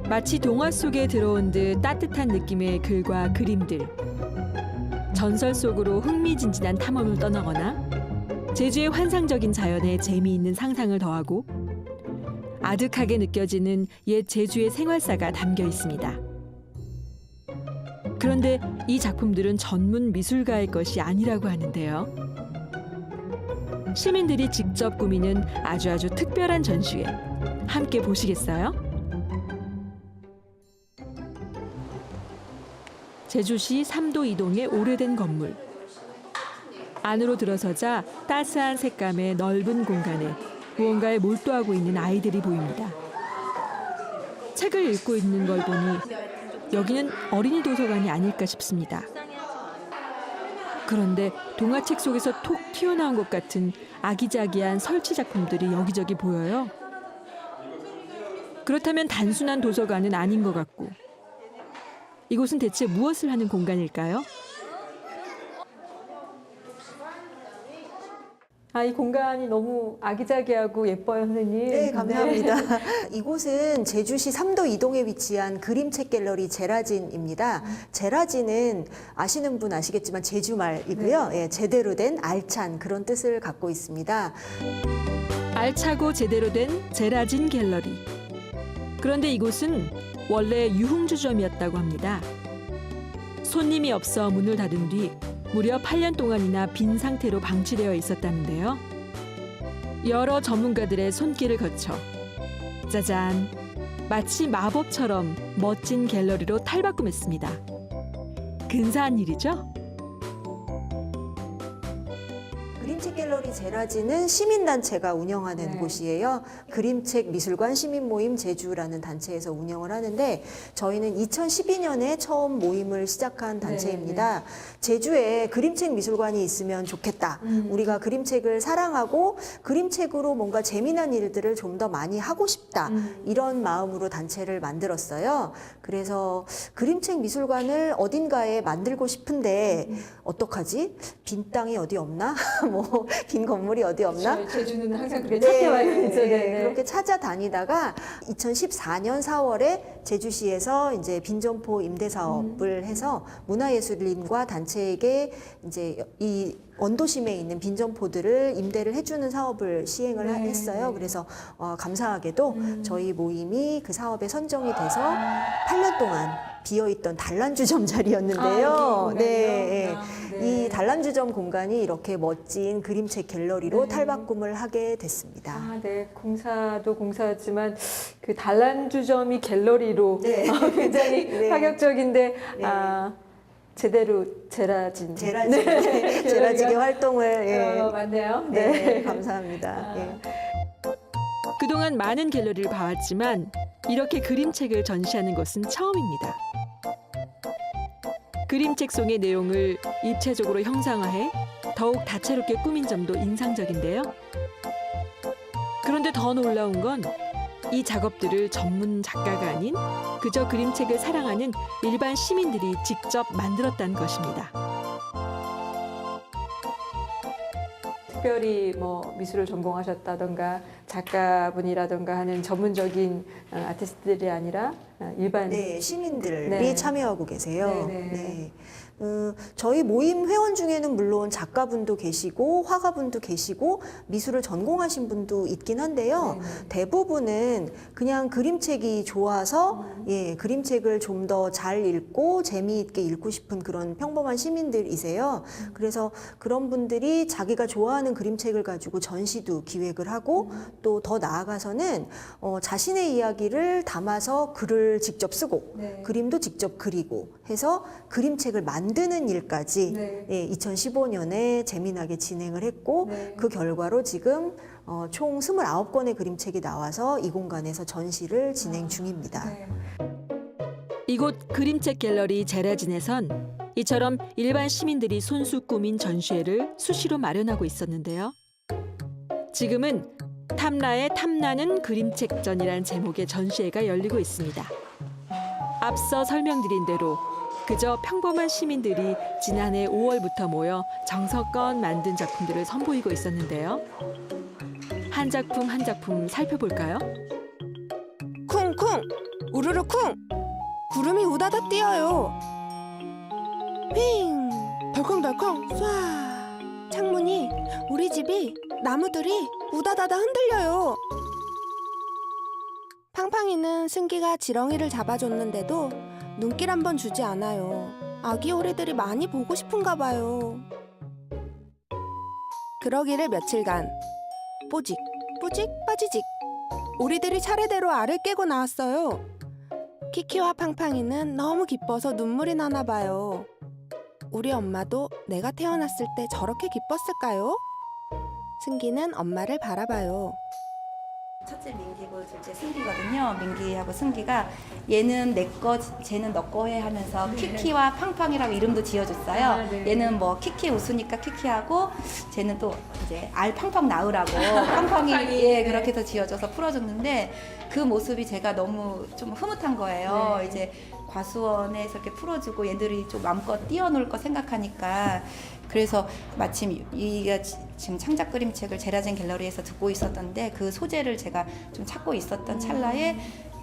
마치 동화 속에 들어온 듯 따뜻한 느낌의 글과 그림들. 전설 속으로 흥미진진한 탐험을 떠나거나 제주의 환상적인 자연에 재미있는 상상을 더하고 아득하게 느껴지는 옛 제주의 생활사가 담겨 있습니다. 그런데 이 작품들은 전문 미술가의 것이 아니라고 하는데요. 시민들이 직접 꾸미는 아주 특별한 전시회. 함께 보시겠어요? 제주시 삼도 이동의 오래된 건물. 안으로 들어서자 따스한 색감의 넓은 공간에 무언가에 몰두하고 있는 아이들이 보입니다. 책을 읽고 있는 걸 보니 여기는 어린이 도서관이 아닐까 싶습니다. 그런데 동화책 속에서 톡 튀어나온 것 같은 아기자기한 설치 작품들이 여기저기 보여요. 그렇다면 단순한 도서관은 아닌 것 같고, 이곳은 대체 무엇을 하는 공간일까요? 이 공간이 너무 아기자기하고 예뻐요, 선생님. 네, 감사합니다. 이곳은 제주시 삼도 이동에 위치한 그림책 갤러리 제라진입니다. 제라진은 아시는 분 아시겠지만 제주말이고요. 예, 제대로 된 알찬 그런 뜻을 갖고 있습니다. 알차고 제대로 된 제라진 갤러리. 그런데 이곳은 원래 유흥주점이었다고 합니다. 손님이 없어 문을 닫은 뒤 무려 8년 동안이나 빈 상태로 방치되어 있었다는데요. 여러 전문가들의 손길을 거쳐 짜잔! 마치 마법처럼 멋진 갤러리로 탈바꿈했습니다. 근사한 일이죠? 그림책 갤러리 제라진은 시민단체가 운영하는 곳이에요. 그림책 미술관 시민모임 제주라는 단체에서 운영을 하는데 저희는 2012년에 처음 모임을 시작한 단체입니다. 제주에 그림책 미술관이 있으면 좋겠다. 우리가 그림책을 사랑하고 그림책으로 뭔가 재미난 일들을 좀 더 많이 하고 싶다. 이런 마음으로 단체를 만들었어요. 그래서 그림책 미술관을 어딘가에 만들고 싶은데 어떡하지? 빈 땅이 어디 없나? 뭐 빈 건물이 어디 없나? 제주는 항상 그게 찾아와요. 그렇게 찾아다니다가 2014년 4월에 제주시에서 이제 빈점포 임대 사업을 해서 문화예술인과 단체에게 이제 이 원도심에 있는 빈점포들을 임대를 해주는 사업을 시행을 했어요. 그래서 감사하게도 저희 모임이 그 사업에 선정이 돼서 8년 동안 비어있던 단란주점 자리였는데요. 이 단란주점 공간이 이렇게 멋진 그림책 갤러리로 탈바꿈을 하게 됐습니다. 공사도 공사였지만 그 단란주점이 갤러리로 굉장히 파격적인데 제대로 제라진. 제라진의 활동을 맞네요. 감사합니다. 그동안 많은 갤러리를 봐왔지만 이렇게 그림책을 전시하는 것은 처음입니다. 그림책 속의 내용을 입체적으로 형상화해 더욱 다채롭게 꾸민 점도 인상적인데요. 그런데 더 놀라운 건 이 작업들을 전문 작가가 아닌 그저 그림책을 사랑하는 일반 시민들이 직접 만들었다는 것입니다. 특별히 뭐 미술을 전공하셨다던가 작가분이라던가 하는 전문적인 아티스트들이 아니라 일반 시민들이 참여하고 계세요. 저희 모임 회원 중에는 물론 작가분도 계시고 화가분도 계시고 미술을 전공하신 분도 있긴 한데요. 대부분은 그냥 그림책이 좋아서 그림책을 좀 더 잘 읽고 재미있게 읽고 싶은 그런 평범한 시민들이세요. 그래서 그런 분들이 자기가 좋아하는 그림책을 가지고 전시도 기획을 하고 또 더 나아가서는 자신의 이야기를 담아서 글을 직접 쓰고 그림도 직접 그리고 해서 그림책을 만드는 일까지 2015년에 재미나게 진행을 했고 그 결과로 지금 총 29권의 그림책이 나와서 이 공간에서 전시를 진행 중입니다. 이곳 그림책 갤러리 제라진에선 이처럼 일반 시민들이 손수 꾸민 전시회를 수시로 마련하고 있었는데요. 지금은 탐라의 탐나는 그림책전이란 제목의 전시회가 열리고 있습니다. 앞서 설명드린 대로 그저 평범한 시민들이 지난해 5월부터 모여 정성껏 만든 작품들을 선보이고 있었는데요. 한 작품 한 작품 살펴볼까요? 쿵쿵 우르르쿵! 구름이 우다다 뛰어요. 핑! 덜컹덜컹 쏴! 창문이, 우리 집이, 나무들이 우다다다 흔들려요. 팡팡이는 승기가 지렁이를 잡아줬는데도 눈길 한 번 주지 않아요. 아기 오리들이 많이 보고 싶은가 봐요. 그러기를 며칠간 뽀직 뿌직 빠지직 오리들이 차례대로 알을 깨고 나왔어요. 키키와 팡팡이는 너무 기뻐서 눈물이 나나 봐요. 우리 엄마도 내가 태어났을 때 저렇게 기뻤을까요? 승기는 엄마를 바라봐요. 첫째 민기고 둘째 승기거든요. 민기하고 승기가 얘는 내 거, 쟤는 너 거 해 하면서 키키와 팡팡이라고 이름도 지어줬어요. 얘는 뭐 키키 웃으니까 키키하고 쟤는 또 이제 알 팡팡 낳으라고 팡팡이 예, 그렇게 해서 지어줘서 풀어줬는데 그 모습이 제가 너무 좀 흐뭇한 거예요. 이제 과수원에서 이렇게 풀어주고 얘들이 좀 마음껏 뛰어놀 거 생각하니까 그래서 마침 이가 지금 창작 그림책을 제라젠 갤러리에서 듣고 있었던데 그 소재를 제가 좀 찾고 있었던 찰나에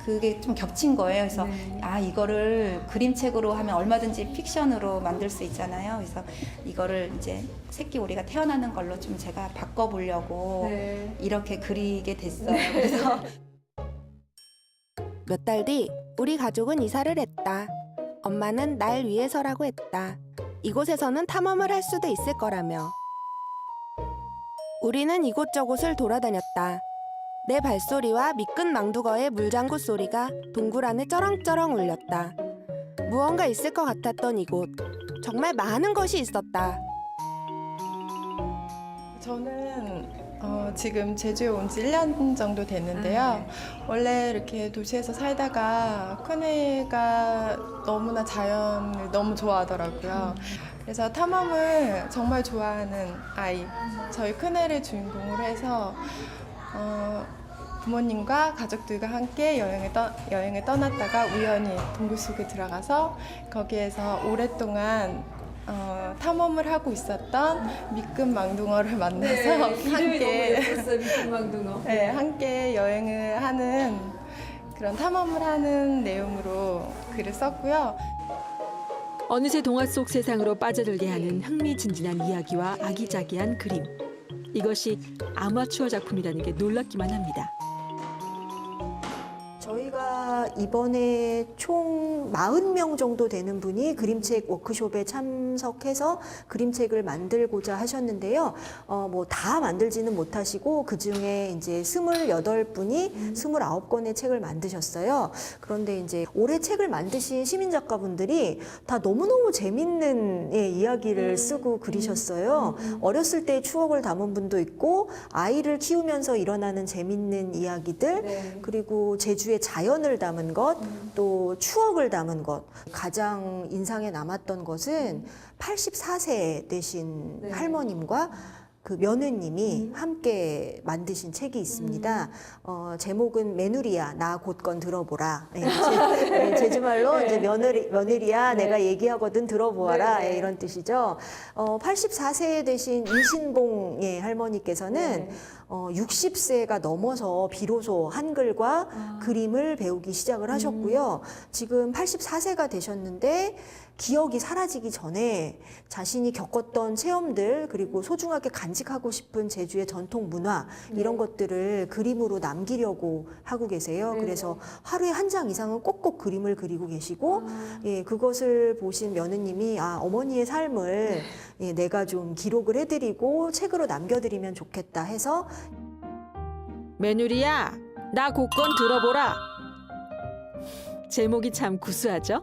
그게 좀 겹친 거예요. 그래서 아 이거를 그림책으로 하면 얼마든지 픽션으로 만들 수 있잖아요. 그래서 이거를 이제 새끼 오리가 태어나는 걸로 좀 제가 바꿔보려고 이렇게 그리게 됐어요. 그래서 몇 달 뒤 우리 가족은 이사를 했다. 엄마는 날 위해서라고 했다. 이곳에서는 탐험을 할 수도 있을 거라며. 우리는 이곳저곳을 돌아다녔다. 내 발소리와 미끈 망두거의 물장구 소리가 동굴 안에 쩌렁쩌렁 울렸다. 무언가 있을 것 같았던 이곳. 정말 많은 것이 있었다. 저는 지금 제주에 온 지 1년 정도 됐는데요. 원래 이렇게 도시에서 살다가 큰애가 너무나 자연을 너무 좋아하더라고요. 그래서 탐험을 정말 좋아하는 아이, 저희 큰애를 주인공으로 해서 부모님과 가족들과 함께 여행을 떠났다가 우연히 동굴 속에 들어가서 거기에서 오랫동안 탐험을 하고 있었던 미끈 망둥어를 만나서 함께 여행을 하는 그런 탐험을 하는 내용으로 글을 썼고요. 어느새 동화 속 세상으로 빠져들게 하는 흥미진진한 이야기와 아기자기한 그림. 이것이 아마추어 작품이라는 게 놀랍기만 합니다. 저희가 이번에 총 40명 정도 되는 분이 그림책 워크숍에 참석해서 그림책을 만들고자 하셨는데요. 뭐 다 만들지는 못하시고 그 중에 이제 28분이 29권의 책을 만드셨어요. 그런데 이제 올해 책을 만드신 시민 작가분들이 다 너무너무 재밌는 이야기를 쓰고 그리셨어요. 어렸을 때의 추억을 담은 분도 있고 아이를 키우면서 일어나는 재밌는 이야기들 그리고 제주의 자연을 담은 것, 또 추억을 담은 것. 가장 인상에 남았던 것은 84세 되신 할머님과 그 며느님이 함께 만드신 책이 있습니다. 제목은 메누리야 나 곧건 들어보라. 제주말로 이제 며느리야 내가 얘기하거든 들어보아라 이런 뜻이죠. 84세 되신 이신봉의 할머니께서는 60세가 넘어서 비로소 한글과 그림을 배우기 시작을 하셨고요. 지금 84세가 되셨는데 기억이 사라지기 전에 자신이 겪었던 체험들 그리고 소중하게 간직하고 싶은 제주의 전통 문화 이런 것들을 그림으로 남기려고 하고 계세요. 그래서 하루에 한 장 이상은 꼭꼭 그림을 그리고 계시고 그것을 보신 며느님이 어머니의 삶을 내가 좀 기록을 해드리고 책으로 남겨드리면 좋겠다 해서 메누리야, 나 곧건 들어보라. 제목이 참 구수하죠?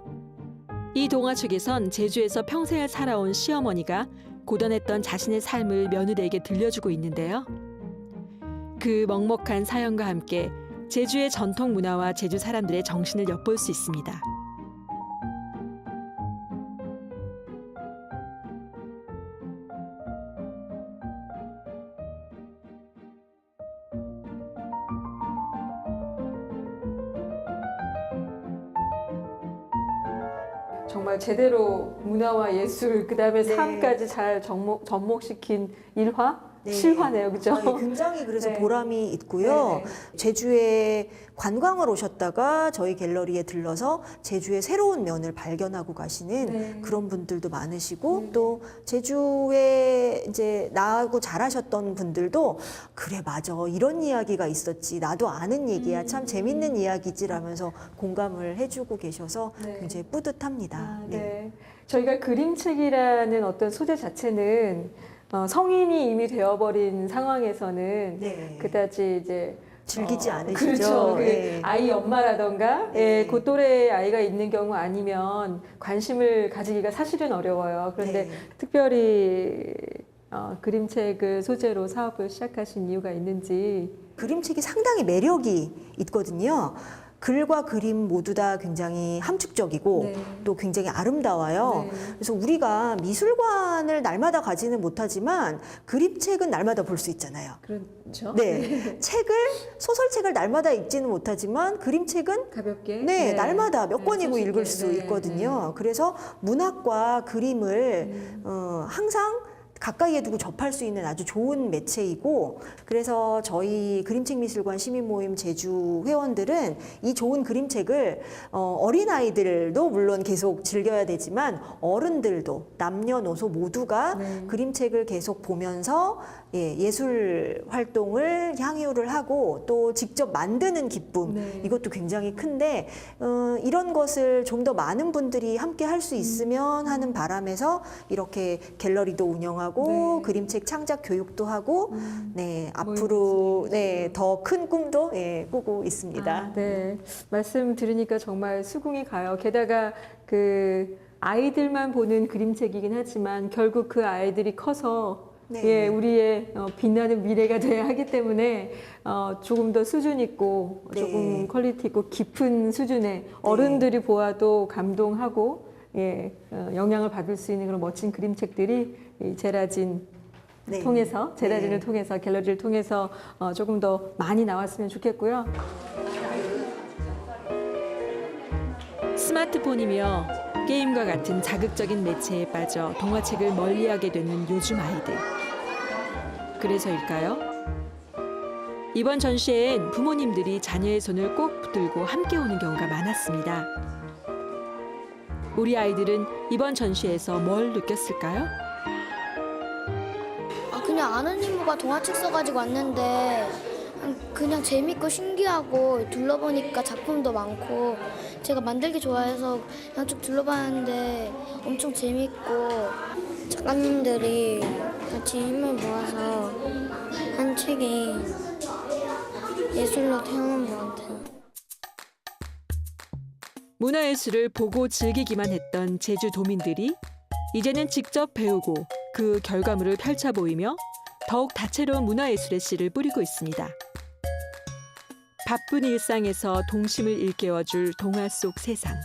이 동화책에선 제주에서 평생을 살아온 시어머니가 고단했던 자신의 삶을 며느리에게 들려주고 있는데요. 그 먹먹한 사연과 함께 제주의 전통 문화와 제주 사람들의 정신을 엿볼 수 있습니다. 정말 제대로 문화와 예술, 그다음에 네. 삶까지 잘 접목시킨 일화? 네. 실화네요, 그죠? 네, 굉장히 그래서 네. 보람이 있고요. 네, 제주에 관광을 오셨다가 저희 갤러리에 들러서 제주의 새로운 면을 발견하고 가시는 네. 그런 분들도 많으시고 네. 또 제주에 이제 나하고 잘하셨던 분들도 그래 맞아 이런 이야기가 있었지 나도 아는 얘기야 참 재밌는 이야기지라면서 공감을 해주고 계셔서 네. 굉장히 뿌듯합니다. 아, 네. 네. 저희가 그림책이라는 어떤 소재 자체는 성인이 이미 되어버린 상황에서는 네. 그다지 이제 즐기지 않으시죠? 그렇죠. 네. 아이 엄마라던가 네. 예, 그 또래 아이가 있는 경우 아니면 관심을 가지기가 사실은 어려워요. 그런데 네. 특별히 그림책을 소재로 사업을 시작하신 이유가 있는지. 그림책이 상당히 매력이 있거든요. 글과 그림 모두 다 굉장히 함축적이고 네. 또 굉장히 아름다워요. 네. 그래서 우리가 미술관을 날마다 가지는 못하지만 그림책은 날마다 볼 수 있잖아요. 그렇죠. 네. 책을 소설책을 날마다 읽지는 못하지만 그림책은 가볍게. 네, 날마다 몇 네, 권이고 손쉽게. 읽을 수 네, 있거든요. 그래서 문학과 그림을 항상 가까이에 두고 접할 수 있는 아주 좋은 매체이고 그래서 저희 그림책 미술관 시민모임 제주 회원들은 이 좋은 그림책을 어린아이들도 물론 계속 즐겨야 되지만 어른들도 남녀노소 모두가 네. 그림책을 계속 보면서 예술 활동을 향유를 하고 또 직접 만드는 기쁨 네. 이것도 굉장히 큰데 이런 것을 좀 더 많은 분들이 함께 할 수 있으면 하는 바람에서 이렇게 갤러리도 운영하고 네. 그림책 창작 교육도 하고 네 앞으로 모임도 네 더 큰 꿈도 꾸고 있습니다. 아, 네. 말씀 들으니까 정말 수긍이 가요. 게다가 그 아이들만 보는 그림책이긴 하지만 결국 그 아이들이 커서 네. 예, 우리의 빛나는 미래가 돼야 하기 때문에 조금 더 수준 있고 네. 조금 퀄리티 있고 깊은 수준의 어른들이 보아도 감동하고 예, 영향을 받을 수 있는 그런 멋진 그림책들이 이 제라진 네. 통해서 제라진을 네. 통해서 갤러리를 통해서 조금 더 많이 나왔으면 좋겠고요. 스마트폰이며 게임과 같은 자극적인 매체에 빠져 동화책을 멀리하게 되는 요즘 아이들. 그래서일까요? 이번 전시회엔 부모님들이 자녀의 손을 꼭 붙들고 함께 오는 경우가 많았습니다. 우리 아이들은 이번 전시회에서 뭘 느꼈을까요? 그냥 아는 이모가 동화책 써가지고 왔는데 그냥 재밌고 신기하고 둘러보니까 작품도 많고 제가 만들기 좋아해서 그냥 쭉 둘러봤는데 엄청 재밌고 작가님들이 같이 힘을 모아서 한 책이 예술로 태어난 것 같아요. 문화예술을 보고 즐기기만 했던 제주도민들이 이제는 직접 배우고 그 결과물을 펼쳐 보이며 더욱 다채로운 문화예술의 씨를 뿌리고 있습니다. 바쁜 일상에서 동심을 일깨워줄 동화 속 세상.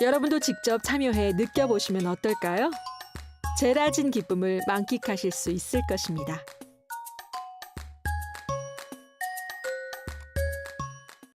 여러분도 직접 참여해 느껴보시면 어떨까요? 제라진 기쁨을 만끽하실 수 있을 것입니다.